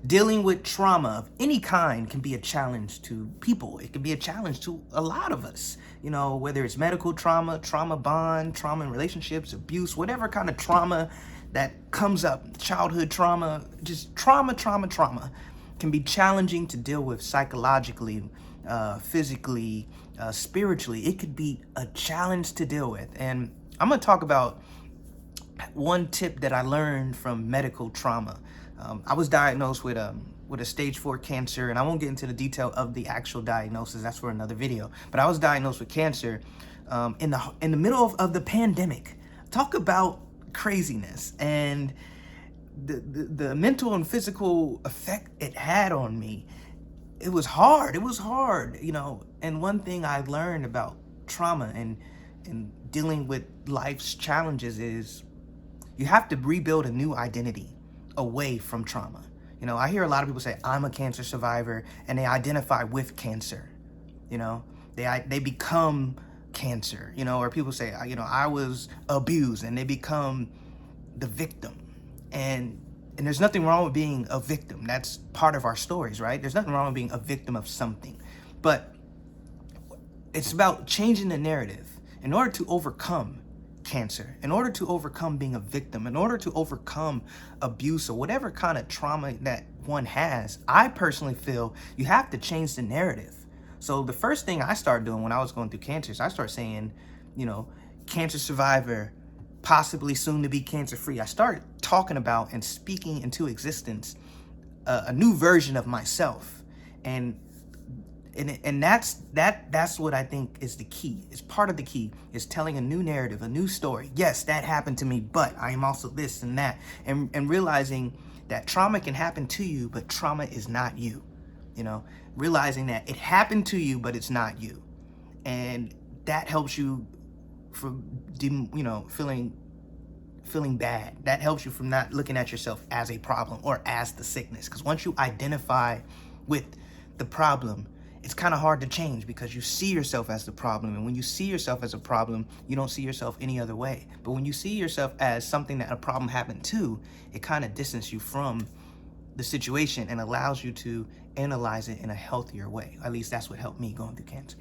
Dealing with trauma of any kind can be a challenge to people. It can be a challenge to a lot of us, whether it's medical trauma, trauma bond, trauma in relationships, abuse, whatever kind of trauma that comes up, childhood trauma, just trauma can be challenging to deal with psychologically, physically, spiritually. It could be a challenge to deal with. And I'm going to talk about one tip that I learned from medical trauma. I was diagnosed with a stage 4 cancer, and I won't get into the detail of the actual diagnosis. That's for another video. But I was diagnosed with cancer in the middle of the pandemic. Talk about craziness and the mental and physical effect it had on me. It was hard. And one thing I learned about trauma and dealing with life's challenges is you have to rebuild a new identity away from trauma. I hear a lot of people say, I'm a cancer survivor, and they identify with cancer. They become cancer, or people say, I was abused, and they become the victim. And there's nothing wrong with being a victim. That's part of our stories, right? There's nothing wrong with being a victim of something. But it's about changing the narrative in order to overcome cancer, in order to overcome being a victim, in order to overcome abuse or whatever kind of trauma that one has. I personally feel you have to change the narrative. So the first thing I started doing when I was going through cancer is I started saying, cancer survivor, possibly soon to be cancer free. I started talking about and speaking into existence a new version of myself. And that's what I think is the key. It's part of the key is telling a new narrative, a new story. Yes, that happened to me, but I am also this and that. And realizing that trauma can happen to you, but trauma is not you. Realizing that it happened to you, but it's not you. And that helps you from, feeling bad. That helps you from not looking at yourself as a problem or as the sickness. Because once you identify with the problem, it's kind of hard to change because you see yourself as the problem. And when you see yourself as a problem, you don't see yourself any other way. But when you see yourself as something that a problem happened to, it kind of distances you from the situation and allows you to analyze it in a healthier way. At least that's what helped me going through cancer.